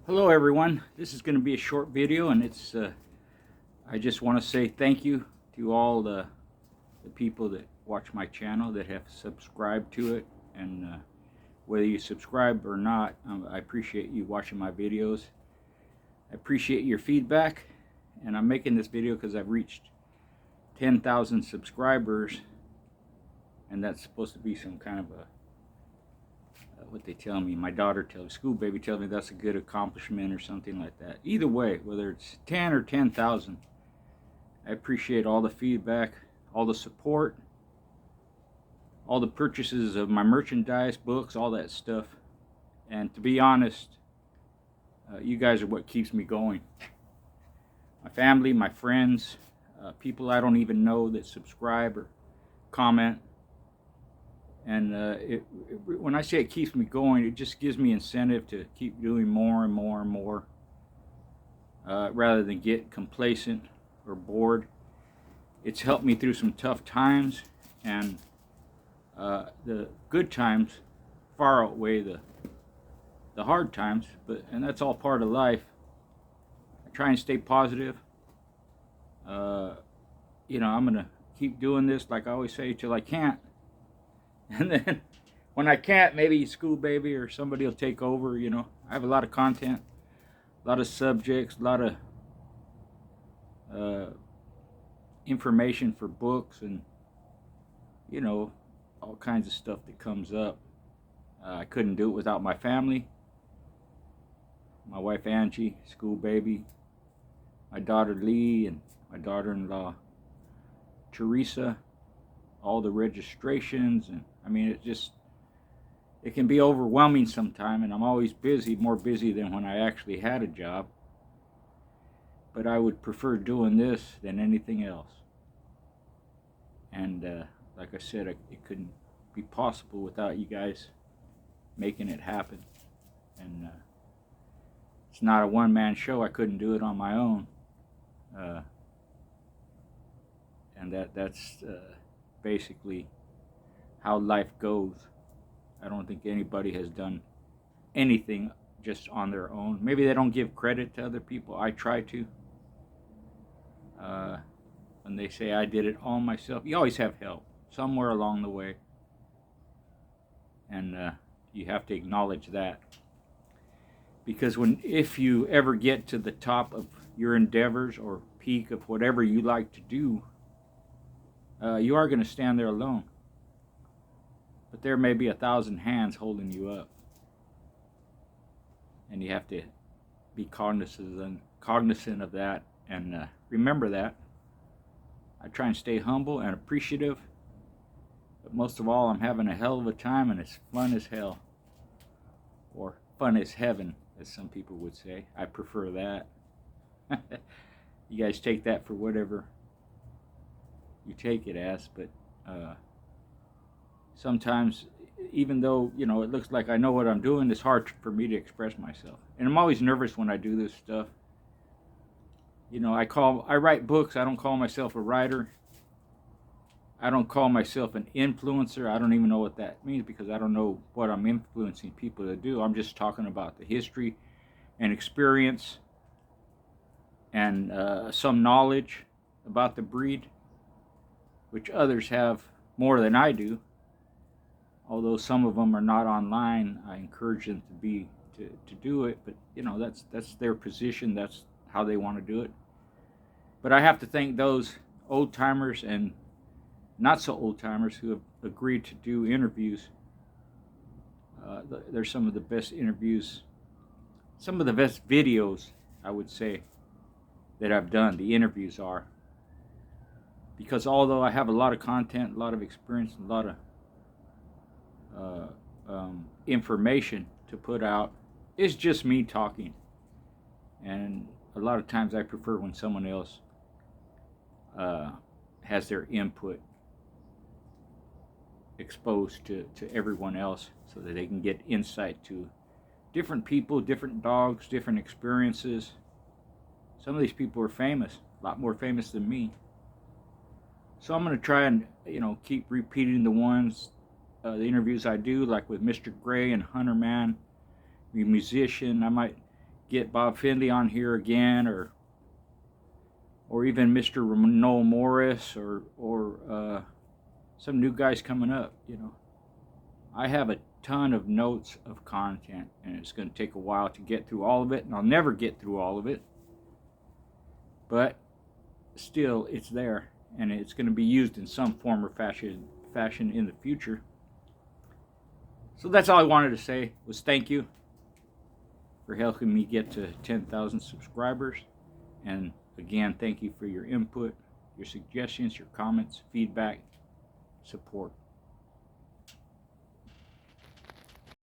Hello everyone, this is going to be a short video, and I just want to say thank you to all the people that watch my channel, that have subscribed to it, and whether you subscribe or not, I appreciate you watching my videos. I appreciate your feedback, and I'm making this video because I've reached 10,000 subscribers, and that's supposed to be some kind of a what they tell me, my daughter tells me, school baby tells me that's a good accomplishment or something like that. Either way, whether it's 10 or 10,000, I appreciate all the feedback, all the support, all the purchases of my merchandise, books, all that stuff. And to be honest, you guys are what keeps me going. My family, my friends, people I don't even know that subscribe or comment. And when I say it keeps me going, it just gives me incentive to keep doing more and more and more, rather than get complacent or bored. It's helped me through some tough times, and the good times far outweigh the hard times. And that's all part of life. I try and stay positive. I'm gonna keep doing this, like I always say, till I can't. And then when I can't, maybe school baby or somebody will take over. I have a lot of content, a lot of subjects, a lot of information for books, and all kinds of stuff that comes up. I couldn't do it without my family, my wife Angie, school baby, my daughter Lee, and my daughter-in-law Teresa, all the registrations. And I mean, it can be overwhelming sometimes, and I'm always busy, more busy than when I actually had a job. But I would prefer doing this than anything else. And like I said, it couldn't be possible without you guys making it happen. And it's not a one-man show. I couldn't do it on my own. And that's basically how life goes. I don't think anybody has done anything just on their own. Maybe they don't give credit to other people. I try to. When they say I did it all myself, you always have help somewhere along the way. And you have to acknowledge that. Because if you ever get to the top of your endeavors or peak of whatever you like to do, you are going to stand there alone. But there may be 1,000 hands holding you up. And you have to be cognizant of that, and remember that. I try and stay humble and appreciative. But most of all, I'm having a hell of a time, and it's fun as hell. Or fun as heaven, as some people would say. I prefer that. You guys take that for whatever you take it as, but sometimes, even though it looks like I know what I'm doing, it's hard for me to express myself. And I'm always nervous when I do this stuff. I write books. I don't call myself a writer. I don't call myself an influencer. I don't even know what that means, because I don't know what I'm influencing people to do. I'm just talking about the history and experience and some knowledge about the breed, which others have more than I do. Although some of them are not online, I encourage them to do it. But that's their position. That's how they want to do it. But I have to thank those old timers and not so old timers who have agreed to do interviews. They're some of the best interviews, some of the best videos, I would say, that I've done. The interviews are. Because although I have a lot of content, a lot of experience, a lot of information to put out, it's just me talking. And a lot of times I prefer when someone else has their input exposed to everyone else, so that they can get insight to different people, different dogs, different experiences. Some of these people are famous, a lot more famous than me. So I'm going to try and keep repeating the interviews I do, like with Mr. Gray and Hunter Man, the musician. I might get Bob Findlay on here again, or even Mr. Noel Morris, or some new guys coming up. I have a ton of notes of content, and it's going to take a while to get through all of it, and I'll never get through all of it, but still, it's there, and it's going to be used in some form or fashion in the future. So that's all I wanted to say, was thank you for helping me get to 10,000 subscribers. And again, thank you for your input, your suggestions, your comments, feedback, support.